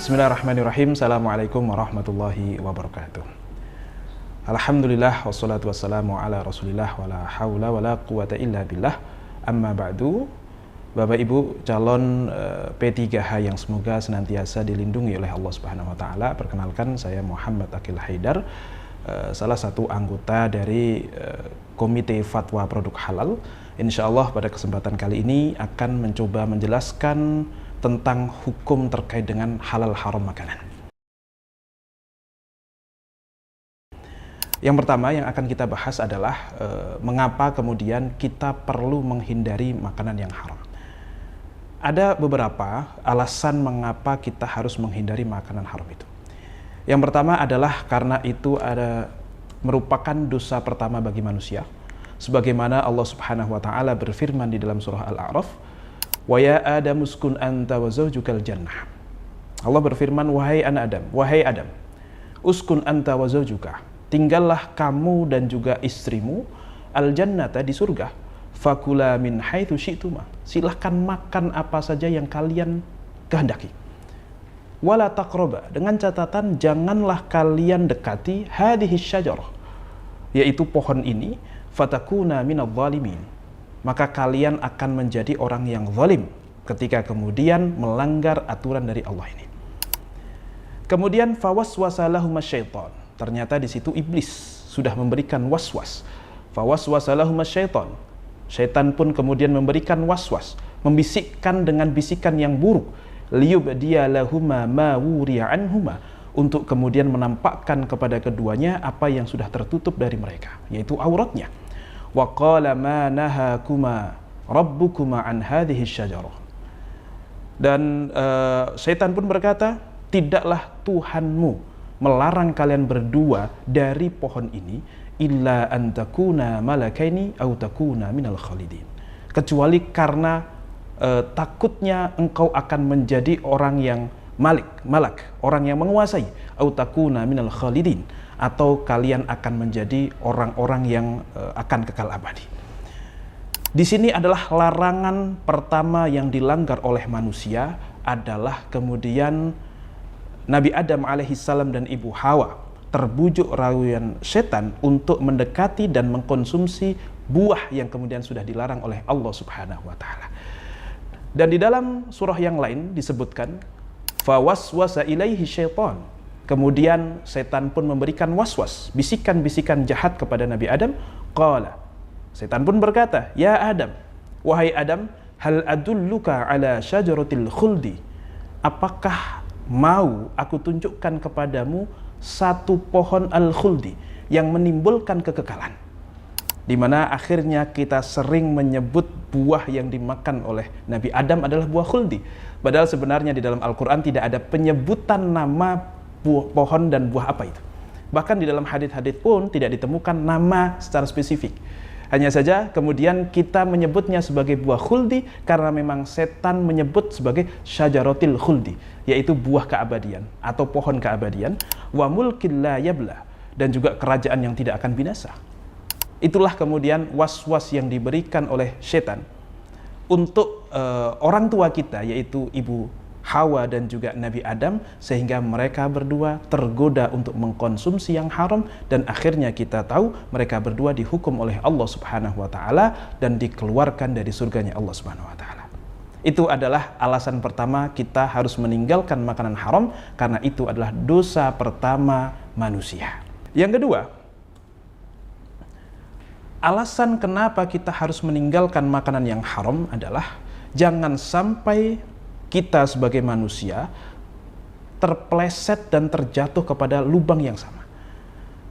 Bismillahirrahmanirrahim. Assalamualaikum warahmatullahi wabarakatuh. Alhamdulillah wassalatu wassalamu ala rasulillah wala hawla wala quwata illa billah. Amma ba'du. Bapak Ibu calon P3H yang semoga senantiasa dilindungi oleh Allah Subhanahu wa taala. Perkenalkan, saya Muhammad Akil Haidar, salah satu anggota dari Komite Fatwa Produk Halal. Insya Allah pada kesempatan kali ini akan mencoba menjelaskan tentang hukum terkait dengan halal haram makanan. Yang pertama yang akan kita bahas adalah mengapa kemudian kita perlu menghindari makanan yang haram. Ada beberapa alasan mengapa kita harus menghindari makanan haram itu. Yang pertama adalah karena itu merupakan dosa pertama bagi manusia. Sebagaimana Allah Subhanahu wa taala berfirman di dalam surah Al-A'raf, "Wa ya Adam uskun anta wa zawjukal jannah." Allah berfirman, wahai Adam, uskun anta wa zawjuka, tinggallah kamu dan juga istrimu al-jannata, di surga. Fakula min haitsu syi'tuma, silahkan makan apa saja yang kalian kehendaki. Wala taqraba, dengan catatan janganlah kalian dekati hadhihi syajarah, yaitu pohon ini, fatakuna minadh dhalimin, maka kalian akan menjadi orang yang zalim ketika kemudian melanggar aturan dari Allah ini. Kemudian fawaswasa lahumas syaitan, ternyata di situ iblis sudah memberikan waswas. Fawaswasa lahumas syaitan, syaitan pun kemudian memberikan waswas, membisikkan dengan bisikan yang buruk, liyubdiya lahuma ma wuriya anhuma, untuk kemudian menampakkan kepada keduanya apa yang sudah tertutup dari mereka, yaitu auratnya. Wa qala ma nahakuma rabbukuma an hadhihi syajarah, dan syaitan pun berkata, tidaklah Tuhanmu melarang kalian berdua dari pohon ini, illa an takuna malakaini au takuna minal khalidin, kecuali karena takutnya engkau akan menjadi orang yang malak, orang yang menguasai, au takuna minal khalidin, atau kalian akan menjadi orang-orang yang akan kekal abadi. Di sini adalah larangan pertama yang dilanggar oleh manusia adalah kemudian Nabi Adam alaihissalam dan Ibu Hawa terbujuk rayuan setan untuk mendekati dan mengkonsumsi buah yang kemudian sudah dilarang oleh Allah Subhanahu wa taala. Dan di dalam surah yang lain disebutkan, fawaswasa ilaihi syaitan, kemudian setan pun memberikan waswas, bisikan-bisikan jahat kepada Nabi Adam. Qala, setan pun berkata, ya Adam, wahai Adam, hal adulluka ala syajaratil khuldi, apakah mau aku tunjukkan kepadamu satu pohon al-khuldi yang menimbulkan kekekalan, di mana akhirnya kita sering menyebut buah yang dimakan oleh Nabi Adam adalah buah khuldi, padahal sebenarnya di dalam Al-Quran tidak ada penyebutan nama pohon dan buah apa itu. Bahkan di dalam hadits-hadits pun tidak ditemukan nama secara spesifik. Hanya saja kemudian kita menyebutnya sebagai buah khuldi karena memang setan menyebut sebagai syajaratil khuldi, yaitu buah keabadian atau pohon keabadian, wa mulkil la yabla, dan juga kerajaan yang tidak akan binasa. Itulah kemudian was-was yang diberikan oleh setan untuk orang tua kita, yaitu Ibu Hawa dan juga Nabi Adam, sehingga mereka berdua tergoda untuk mengkonsumsi yang haram, dan akhirnya kita tahu mereka berdua dihukum oleh Allah Subhanahu wa taala dan dikeluarkan dari surganya Allah Subhanahu wa taala. Itu adalah alasan pertama kita harus meninggalkan makanan haram, karena itu adalah dosa pertama manusia. Yang kedua, alasan kenapa kita harus meninggalkan makanan yang haram adalah jangan sampai kita sebagai manusia terpleset dan terjatuh kepada lubang yang sama.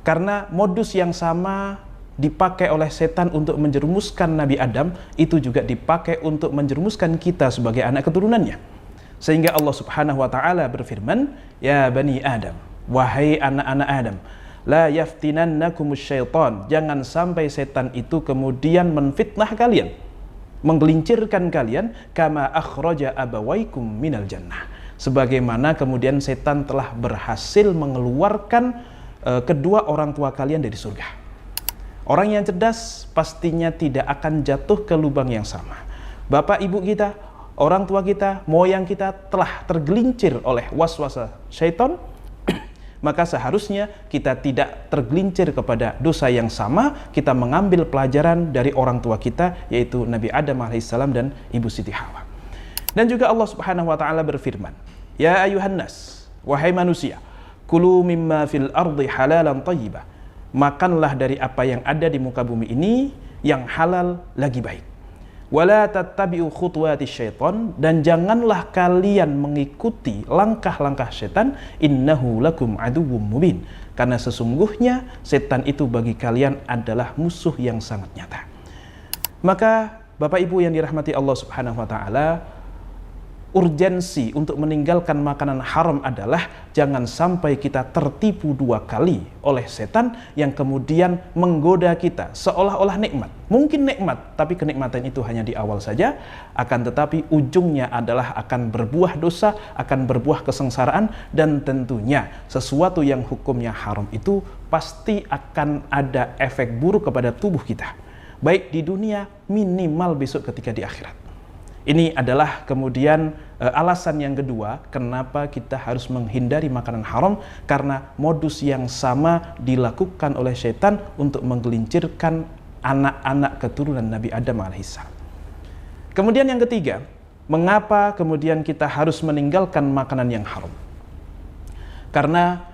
Karena modus yang sama dipakai oleh setan untuk menjerumuskan Nabi Adam, itu juga dipakai untuk menjerumuskan kita sebagai anak keturunannya. Sehingga Allah Subhanahu wa taala berfirman, ya bani Adam, wahai anak-anak Adam, la yaftinannakumus syaitan, jangan sampai setan itu kemudian menfitnah kalian, menggelincirkan kalian, kama akhraja abawaikum minal jannah, sebagaimana kemudian setan telah berhasil mengeluarkan kedua orang tua kalian dari surga. Orang yang cerdas pastinya tidak akan jatuh ke lubang yang sama. Bapak ibu kita orang tua kita, moyang kita telah tergelincir oleh waswasa syaitan, maka seharusnya kita tidak tergelincir kepada dosa yang sama. Kita mengambil pelajaran dari orang tua kita, yaitu Nabi Adam alaihissalam dan Ibu Siti Hawa. Dan juga Allah Subhanahu wa taala berfirman, "Ya ayuhan nas, wahai manusia, kulu mimma fil ardi halalan thayyibah." Makanlah dari apa yang ada di muka bumi ini yang halal lagi baik. Wala tattabi'u khutuwatis syaitan, dan janganlah kalian mengikuti langkah-langkah setan, innahu lakum aduwwum mubin, karena sesungguhnya setan itu bagi kalian adalah musuh yang sangat nyata. Maka Bapak Ibu yang dirahmati Allah Subhanahu wa taala, urgensi untuk meninggalkan makanan haram adalah jangan sampai kita tertipu dua kali oleh setan yang kemudian menggoda kita seolah-olah nikmat. Mungkin nikmat, tapi kenikmatan itu hanya di awal saja, akan tetapi ujungnya adalah akan berbuah dosa, akan berbuah kesengsaraan, dan tentunya sesuatu yang hukumnya haram itu pasti akan ada efek buruk kepada tubuh kita, baik di dunia, minimal besok ketika di akhirat. Ini adalah kemudian alasan yang kedua kenapa kita harus menghindari makanan haram, karena modus yang sama dilakukan oleh syaitan untuk menggelincirkan anak-anak keturunan Nabi Adam alaihissalam. Kemudian yang ketiga, mengapa kemudian kita harus meninggalkan makanan yang haram? Karena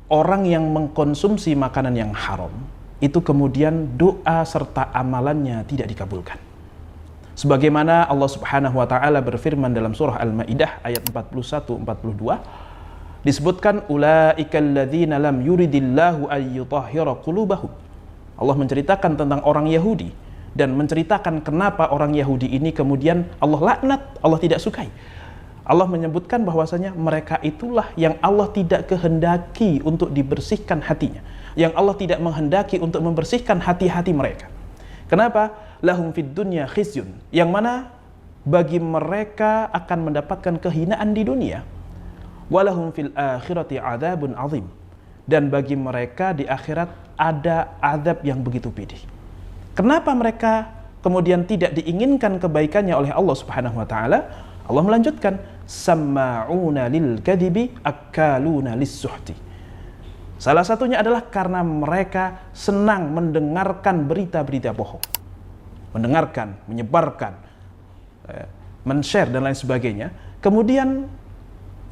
orang yang mengkonsumsi makanan yang haram itu kemudian doa serta amalannya tidak dikabulkan. Sebagaimana Allah Subhanahu wa taala berfirman dalam surah Al-Maidah ayat 41-42, disebutkan ulaikal ladzina lam yuridillahu ayyutahhira qulubahum. Allah menceritakan tentang orang Yahudi dan menceritakan kenapa orang Yahudi ini kemudian Allah laknat, Allah tidak sukai. Allah menyebutkan bahwasanya mereka itulah yang Allah tidak kehendaki untuk dibersihkan hatinya, yang Allah tidak menghendaki untuk membersihkan hati-hati mereka. Kenapa? Lahum fid dunya khizyun, yang mana bagi mereka akan mendapatkan kehinaan di dunia. Walahum fil akhirati adzabun azim, dan bagi mereka di akhirat ada azab yang begitu pedih. Kenapa mereka kemudian tidak diinginkan kebaikannya oleh Allah Subhanahu wa taala? Allah melanjutkan, samma'una lil kadibi akaluna lis-suhti. Salah satunya adalah karena mereka senang mendengarkan berita-berita bohong, mendengarkan, menyebarkan, men-share dan lain sebagainya. Kemudian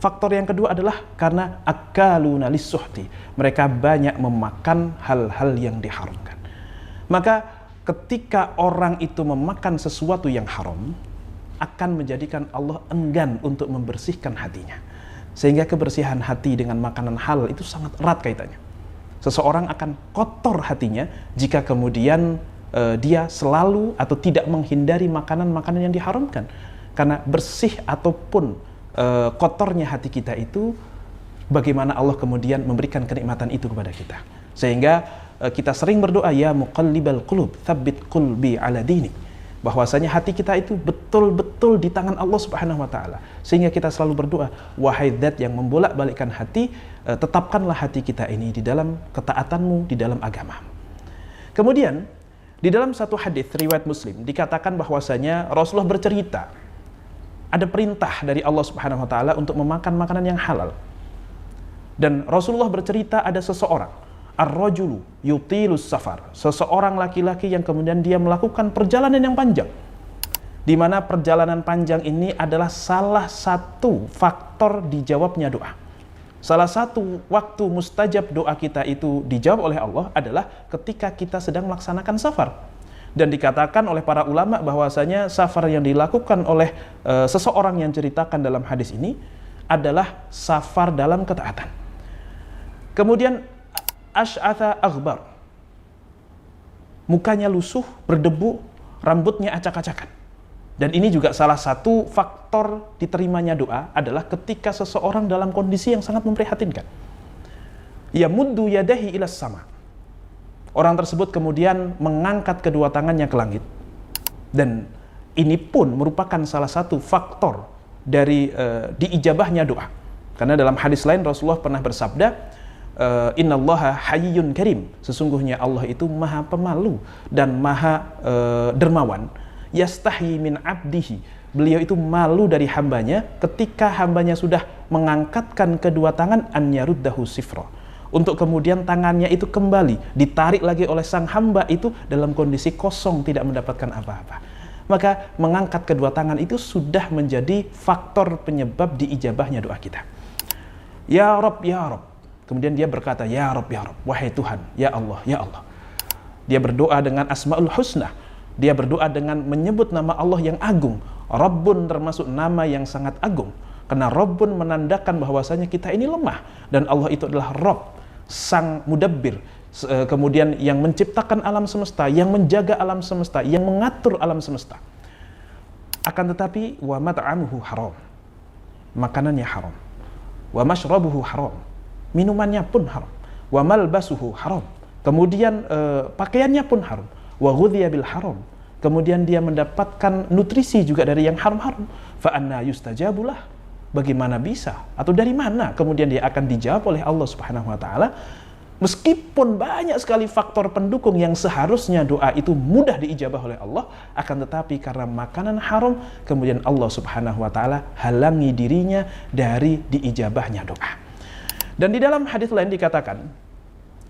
faktor yang kedua adalah karena akaluna lis-suhti, mereka banyak memakan hal-hal yang diharamkan. Maka ketika orang itu memakan sesuatu yang haram, akan menjadikan Allah enggan untuk membersihkan hatinya. Sehingga kebersihan hati dengan makanan halal itu sangat erat kaitannya. Seseorang akan kotor hatinya jika kemudian dia selalu atau tidak menghindari makanan-makanan yang diharamkan. Karena bersih ataupun kotornya hati kita itu, bagaimana Allah kemudian memberikan kenikmatan itu kepada kita. Sehingga kita sering berdoa, ya muqallibal qulub, tsabbit qalbi ala dinik. Bahwasanya hati kita itu betul-betul di tangan Allah Subhanahu wa taala. Sehingga kita selalu berdoa, wahai Zat yang membolak-balikkan hati, tetapkanlah hati kita ini di dalam ketaatan-Mu, di dalam agama. Kemudian di dalam satu hadis riwayat Muslim dikatakan bahwasanya Rasulullah bercerita ada perintah dari Allah Subhanahu wa taala untuk memakan makanan yang halal. Dan Rasulullah bercerita ada seseorang, ar-rajulu yutilus safar, seseorang laki-laki yang kemudian dia melakukan perjalanan yang panjang, di mana perjalanan panjang ini adalah salah satu faktor dijawabnya doa. Salah satu waktu mustajab doa kita itu dijawab oleh Allah adalah ketika kita sedang melaksanakan safar. Dan dikatakan oleh para ulama bahwasanya safar yang dilakukan oleh seseorang yang ceritakan dalam hadis ini adalah safar dalam ketaatan. Kemudian Ash'atha aghbar, mukanya lusuh, berdebu, rambutnya acak-acakan. Dan ini juga salah satu faktor diterimanya doa adalah ketika seseorang dalam kondisi yang sangat memprihatinkan. Yamuddu yadahi ilas sama. Orang tersebut kemudian mengangkat kedua tangannya ke langit. Dan ini pun merupakan salah satu faktor dari diijabahnya doa. Karena dalam hadis lain Rasulullah pernah bersabda, innallaha hayyun karim, sesungguhnya Allah itu maha pemalu dan maha dermawan. Yastahi min abdihi, beliau itu malu dari hambanya ketika hambanya sudah mengangkatkan kedua tangan an yaruddahu sifra, untuk kemudian tangannya itu kembali ditarik lagi oleh sang hamba itu dalam kondisi kosong, tidak mendapatkan apa-apa. Maka mengangkat kedua tangan itu sudah menjadi faktor penyebab diijabahnya doa kita. Ya Rabb, ya Rabb. Kemudian dia berkata, ya Rabb, ya Rabb, wahai Tuhan, ya Allah, ya Allah. Dia berdoa dengan Asmaul Husna. Dia berdoa dengan menyebut nama Allah yang agung. Rabbun termasuk nama yang sangat agung. Karena Rabbun menandakan bahwasanya kita ini lemah. Dan Allah itu adalah Rabb, sang mudabbir. Kemudian yang menciptakan alam semesta, yang menjaga alam semesta, yang mengatur alam semesta. Akan tetapi, wa mat'amuhu haram. Makanannya haram. Wa mashrabuhu haram. Minumannya pun haram. Wa malbasuhu haram. Kemudian pakaiannya pun haram. Wa ghudhiya bil haram. Kemudian dia mendapatkan nutrisi juga dari yang haram-haram. Fa anna yustajabulah. Bagaimana bisa? Atau dari mana kemudian dia akan dijawab oleh Allah Subhanahu wa taala? Meskipun banyak sekali faktor pendukung yang seharusnya doa itu mudah diijabah oleh Allah, akan tetapi karena makanan haram, kemudian Allah Subhanahu wa taala halangi dirinya dari diijabahnya doa. Dan di dalam hadis lain dikatakan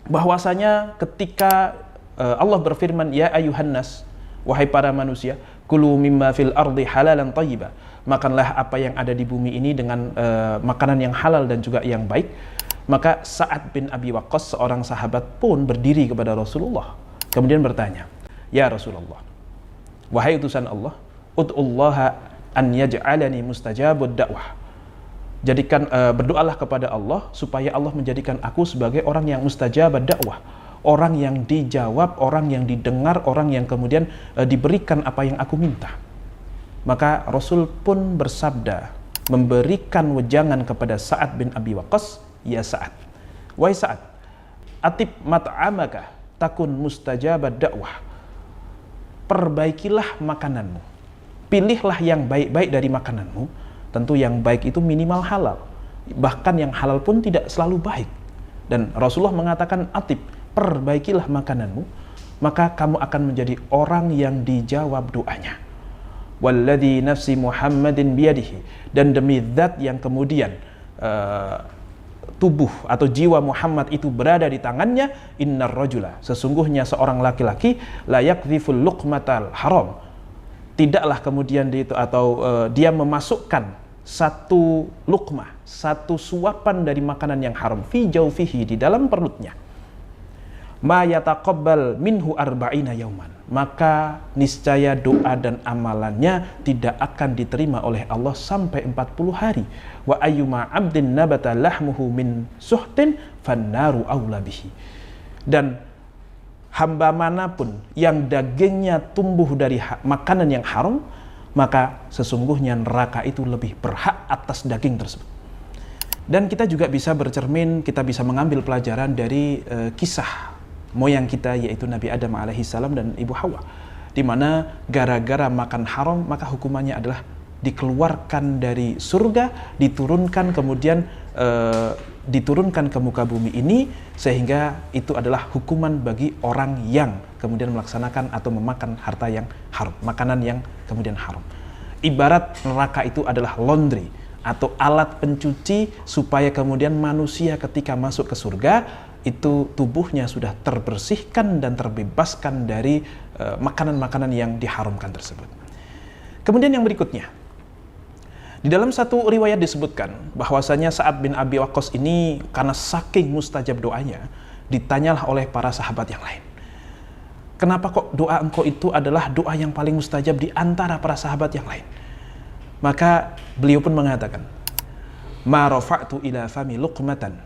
bahwasanya ketika Allah berfirman, ya ayuhan nas, wahai para manusia, kulu mimma fil ardi halalan thayyiba, makanlah apa yang ada di bumi ini dengan makanan yang halal dan juga yang baik. Maka Sa'ad bin Abi Waqqas, seorang sahabat pun berdiri kepada Rasulullah, kemudian bertanya, ya Rasulullah, wahai utusan Allah, ud'ullaha an yaj'alani mustajabud da'wah. Jadikan berdoalah kepada Allah supaya Allah menjadikan aku sebagai orang yang mustajabud da'wah, orang yang dijawab, orang yang didengar, orang yang kemudian diberikan apa yang aku minta. Maka Rasul pun bersabda, memberikan wejangan kepada Sa'ad bin Abi Waqqas, ya Sa'ad, wahai Sa'ad, atib mat'amaka takun mustajabad da'wah. Perbaikilah makananmu, pilihlah yang baik-baik dari makananmu. Tentu yang baik itu minimal halal, bahkan yang halal pun tidak selalu baik. Dan Rasulullah mengatakan, atib, perbaikilah makananmu, maka kamu akan menjadi orang yang dijawab doanya. Walladzi nafsi Muhammadin biyadihi, dan demi zat yang kemudian tubuh atau jiwa Muhammad itu berada di tangannya, innar rajula, sesungguhnya seorang laki-laki, la yakdziful luqmatal haram, tidaklah kemudian dia itu atau dia memasukkan satu luqmah, satu suapan dari makanan yang haram, fi jaufihi, di dalam perutnya, ma yataqabbal minhu arba'ina yauman, maka niscaya doa dan amalannya tidak akan diterima oleh Allah sampai 40 hari. Wa ayyuma 'abdin nabata lahmuhu min suhtin fannaru aula bihi. Dan hamba manapun yang dagingnya tumbuh dari makanan yang haram, maka sesungguhnya neraka itu lebih berhak atas daging tersebut. Dan kita juga bisa bercermin, kita bisa mengambil pelajaran dari kisah moyang kita, yaitu Nabi Adam alaihissalam dan Ibu Hawa, di mana gara-gara makan haram maka hukumannya adalah dikeluarkan dari surga, diturunkan kemudian diturunkan ke muka bumi ini, sehingga itu adalah hukuman bagi orang yang kemudian melaksanakan atau memakan harta yang haram, makanan yang kemudian haram. Ibarat neraka itu adalah laundry atau alat pencuci supaya kemudian manusia ketika masuk ke surga itu tubuhnya sudah terbersihkan dan terbebaskan dari makanan-makanan yang diharamkan tersebut. Kemudian yang berikutnya, di dalam satu riwayat disebutkan bahwasanya Sa'ad bin Abi Waqqas ini karena saking mustajab doanya, ditanyalah oleh para sahabat yang lain, kenapa kok doa engkau itu adalah doa yang paling mustajab di antara para sahabat yang lain? Maka beliau pun mengatakan, ma rafa'tu ila fami luqmatan,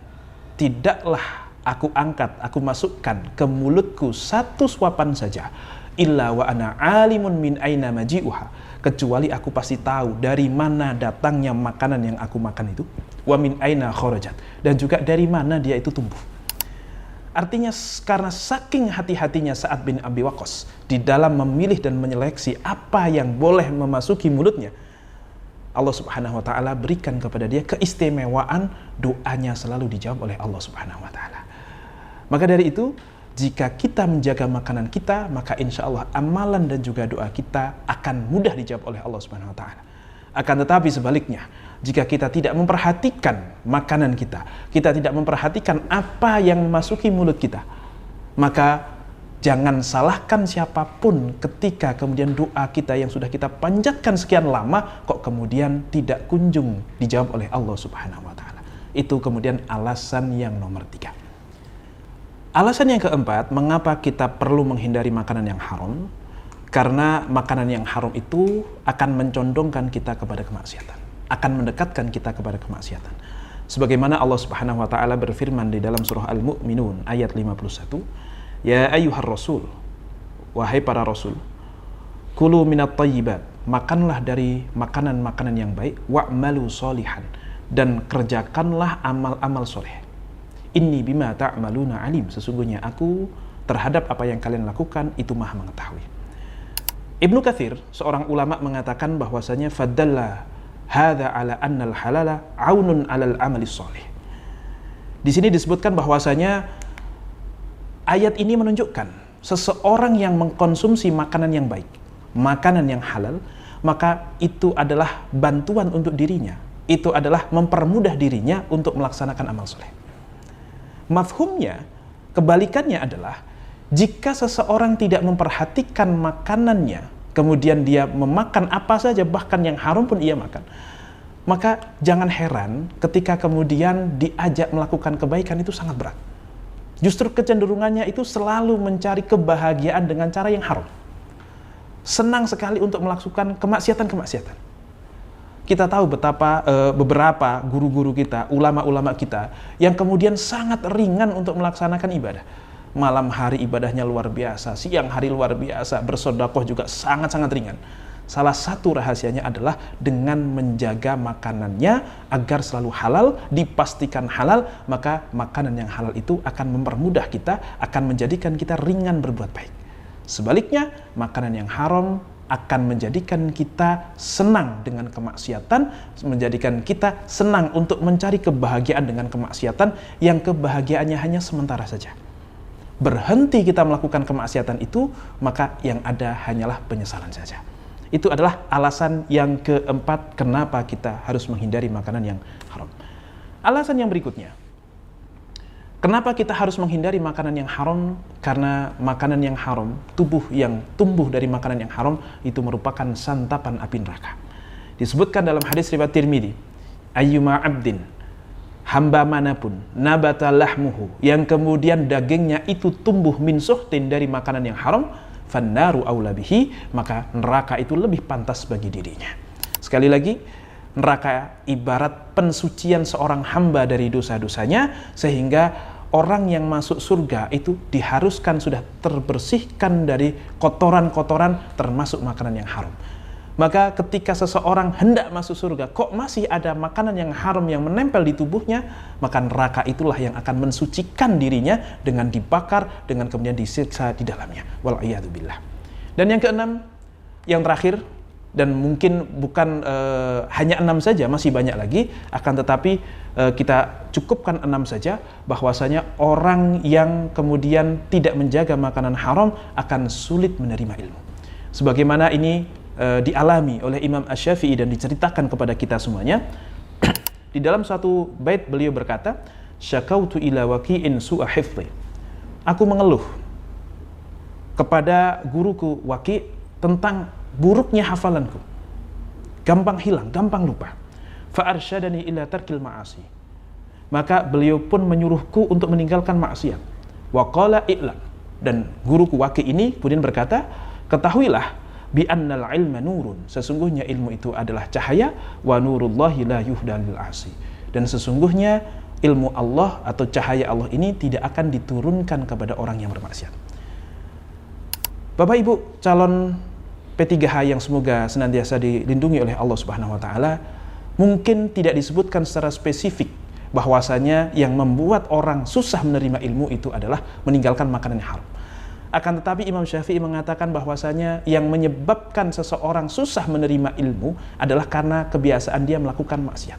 tidaklah aku angkat, aku masukkan ke mulutku satu suapan saja, illa wa ana alimun min aina maji'uha, kecuali aku pasti tahu dari mana datangnya makanan yang aku makan itu, wa min aina kharajat, dan juga dari mana dia itu tumbuh. Artinya karena saking hati-hatinya Sa'ad bin Abi Waqqas di dalam memilih dan menyeleksi apa yang boleh memasuki mulutnya, Allah Subhanahu wa taala berikan kepada dia keistimewaan, doanya selalu dijawab oleh Allah Subhanahu wa taala. Maka dari itu, jika kita menjaga makanan kita, maka insya Allah amalan dan juga doa kita akan mudah dijawab oleh Allah Subhanahu wa Ta'ala. Akan tetapi sebaliknya, jika kita tidak memperhatikan makanan kita tidak memperhatikan apa yang memasuki mulut kita, maka jangan salahkan siapapun ketika kemudian doa kita yang sudah kita panjatkan sekian lama kok kemudian tidak kunjung dijawab oleh Allah Subhanahu wa Ta'ala. Itu kemudian alasan yang nomor 3. Alasan yang keempat, mengapa kita perlu menghindari makanan yang haram? Karena makanan yang haram itu akan mencondongkan kita kepada kemaksiatan, akan mendekatkan kita kepada kemaksiatan. Sebagaimana Allah Subhanahu wa Ta'ala berfirman di dalam surah Al-Mu'minun ayat 51, Ya ayyuhar rasul, wahai para rasul, kulu minat thayyibat, makanlah dari makanan-makanan yang baik, wa'malu sholihan, dan kerjakanlah amal-amal soleh. Inni bima ta'maluna alim, sesungguhnya aku terhadap apa yang kalian lakukan itu maha mengetahui. Ibnu Katsir, seorang ulama, mengatakan bahwasanya fadalla hadza ala annal halala aunun alal amali sholih. Di sini disebutkan bahwasanya ayat ini menunjukkan seseorang yang mengkonsumsi makanan yang baik, makanan yang halal, maka itu adalah bantuan untuk dirinya, itu adalah mempermudah dirinya untuk melaksanakan amal soleh. Mafhumnya, kebalikannya adalah jika seseorang tidak memperhatikan makanannya, kemudian dia memakan apa saja, bahkan yang haram pun ia makan, maka jangan heran ketika kemudian diajak melakukan kebaikan itu sangat berat. Justru kecenderungannya itu selalu mencari kebahagiaan dengan cara yang haram. Senang sekali untuk melakukan kemaksiatan-kemaksiatan. Kita tahu betapa beberapa guru-guru kita, ulama-ulama kita, yang kemudian sangat ringan untuk melaksanakan ibadah. Malam hari ibadahnya luar biasa, siang hari luar biasa, bersedekah juga sangat-sangat ringan. Salah satu rahasianya adalah dengan menjaga makanannya agar selalu halal, dipastikan halal, maka makanan yang halal itu akan mempermudah kita, akan menjadikan kita ringan berbuat baik. Sebaliknya, makanan yang haram akan menjadikan kita senang dengan kemaksiatan, menjadikan kita senang untuk mencari kebahagiaan dengan kemaksiatan yang kebahagiaannya hanya sementara saja. Berhenti kita melakukan kemaksiatan itu, maka yang ada hanyalah penyesalan saja. Itu adalah alasan yang keempat kenapa kita harus menghindari makanan yang haram. Alasan yang berikutnya, kenapa kita harus menghindari makanan yang haram? Karena makanan yang haram, tubuh yang tumbuh dari makanan yang haram itu merupakan santapan api neraka. Disebutkan dalam hadis riwayat Tirmidzi, ayyuma abdin, hamba manapun, nabata lahmuhu, yang kemudian dagingnya itu tumbuh min suhtin dari makanan yang haram, fannaru aula bihi, maka neraka itu lebih pantas bagi dirinya. Sekali lagi, neraka ibarat pensucian seorang hamba dari dosa-dosanya, sehingga orang yang masuk surga itu diharuskan sudah terbersihkan dari kotoran-kotoran termasuk makanan yang haram. Maka ketika seseorang hendak masuk surga, kok masih ada makanan yang haram yang menempel di tubuhnya, maka neraka itulah yang akan mensucikan dirinya dengan dibakar, dengan kemudian disiksa di dalamnya. Wal'iyadzubillah. Dan yang keenam, yang terakhir, dan mungkin bukan hanya 6 saja, masih banyak lagi, akan tetapi kita cukupkan 6 saja, bahwasanya orang yang kemudian tidak menjaga makanan haram akan sulit menerima ilmu. Sebagaimana ini dialami oleh Imam Asy-Syafi'i dan diceritakan kepada kita semuanya. Di dalam satu bait beliau berkata, syakautu ila waqi'in su'a hifdhi, aku mengeluh kepada guruku Waqi' tentang buruknya hafalanku, gampang hilang, gampang lupa. Fa'arsyadani ila tarkil ma'asi, maka beliau pun menyuruhku untuk meninggalkan maksiat. Wa qala i'lam, dan guruku Waqi' ini kemudian berkata, ketahuilah bi annal ilma nurun, sesungguhnya ilmu itu adalah cahaya, wa nurullahi la yuhda lil 'asi, dan sesungguhnya ilmu Allah atau cahaya Allah ini tidak akan diturunkan kepada orang yang bermaksiat. Bapak Ibu calon P3H yang semoga senantiasa dilindungi oleh Allah Subhanahu wa Ta'ala, mungkin tidak disebutkan secara spesifik bahwasanya yang membuat orang susah menerima ilmu itu adalah meninggalkan makanan yang haram. Akan tetapi Imam Syafi'i mengatakan bahwasanya yang menyebabkan seseorang susah menerima ilmu adalah karena kebiasaan dia melakukan maksiat.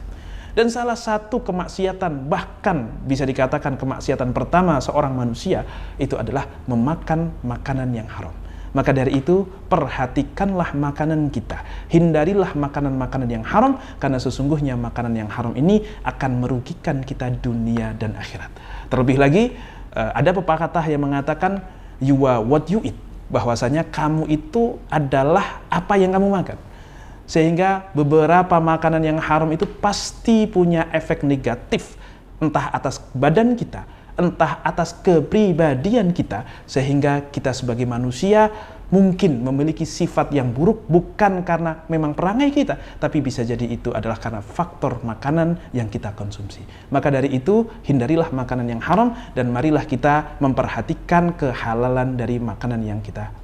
Dan salah satu kemaksiatan, bahkan bisa dikatakan kemaksiatan pertama seorang manusia, itu adalah memakan makanan yang haram. Maka dari itu, perhatikanlah makanan kita. Hindarilah makanan-makanan yang haram, karena sesungguhnya makanan yang haram ini akan merugikan kita dunia dan akhirat. Terlebih lagi, ada pepatah yang mengatakan, you are what you eat. Bahwasanya kamu itu adalah apa yang kamu makan. Sehingga beberapa makanan yang haram itu pasti punya efek negatif, entah atas badan kita, entah atas kepribadian kita, sehingga kita sebagai manusia mungkin memiliki sifat yang buruk, bukan karena memang perangai kita, tapi bisa jadi itu adalah karena faktor makanan yang kita konsumsi. Maka dari itu, hindarilah makanan yang haram, dan marilah kita memperhatikan kehalalan dari makanan yang kita